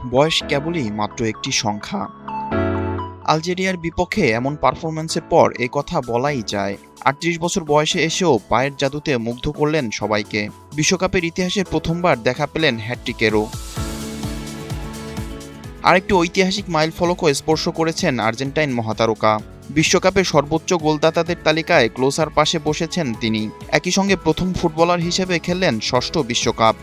বয়স কেবলই মাত্র একটি সংখ্যা। আলজেরিয়ার বিপক্ষে এমন পারফরম্যান্সের পর এ কথা বলাই যায়। ৩৮ বছর বয়সে এসেও পায়ের জাদুতে মুগ্ধ করলেন সবাইকে। বিশ্বকাপের ইতিহাসে প্রথমবার দেখা পেলেন হ্যাটট্রিকেরও। আরেকটি ঐতিহাসিক মাইলফলকও স্পর্শ করেছেন আর্জেন্টাইন মহাতারকা। বিশ্বকাপে সর্বোচ্চ গোলদাতাদের তালিকায় ক্লোসার পাশে বসেছেন তিনি। একই সঙ্গে প্রথম ফুটবলার হিসেবে খেললেন ষষ্ঠ বিশ্বকাপ।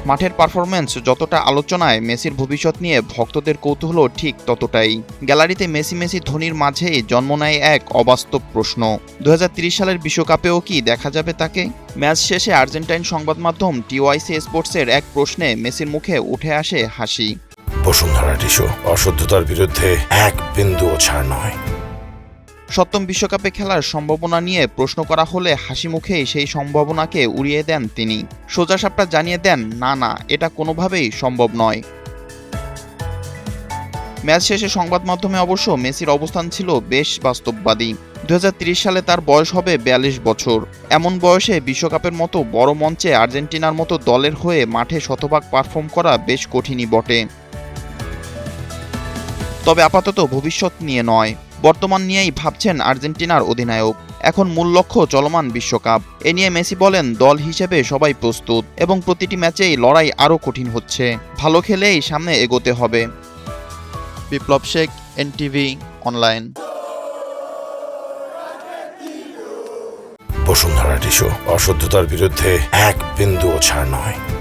মাঠের পারফরম্যান্স যতটা আলোচনায়, মেসির ভবিষ্যৎ নিয়ে ভক্তদের কৌতূহলও ঠিক ততটাই। গ্যালারিতে মেসি ধোনির মাঝেই জন্ম নেয় এক অবাস্তব প্রশ্ন, ২০৩০ সালের বিশ্বকাপেও কি দেখা যাবে তাকে? ম্যাচ শেষে আর্জেন্টাইন সংবাদ মাধ্যম টিওয়াইসি স্পোর্টসের এক প্রশ্নে মেসির মুখে উঠে আসে হাসি। বসুন্ধরা টিস্যু, অশুদ্ধতার বিরুদ্ধে এক বিন্দুও ছাড় নয়। সপ্তম বিশ্বকাপে খেলার সম্ভাবনা নিয়ে প্রশ্ন করা হলে হাসি মুখেই সেই সম্ভাবনাকে উড়িয়ে দেন তিনি। সোজাসাপটা জানিয়ে দেন, না, এটা কোনোভাবেই সম্ভব নয়। ম্যাচ শেষে সংবাদ মাধ্যমে অবশ্য মেসির অবস্থান ছিল বেশ বাস্তববাদী। ২০৩০ সালে তার বয়স হবে ৪২ বছর। এমন বয়সে বিশ্বকাপের মতো বড় মঞ্চে আর্জেন্টিনার মতো দলের হয়ে মাঠে শতভাগ পারফর্ম করা বেশ কঠিনই বটে। তবে আপাতত ভবিষ্যৎ নিয়ে নয়, বর্তমান নিয়েই ভাবছেন আর্জেন্টিনার অধিনায়ক। এখন মূল লক্ষ্য চলমান বিশ্বকাপ। এ নিয়ে মেসি বলেন, দল হিসেবে সবাই প্রস্তুত এবং প্রতিটি ম্যাচেই লড়াই আরও কঠিন হচ্ছে। ভালো খেলেই সামনে এগোতে হবে। Biplob Sheikh, NTV online. Bashundhara tissue, অশুদ্ধতার বিরুদ্ধে এক বিন্দুও ছাড় নয়।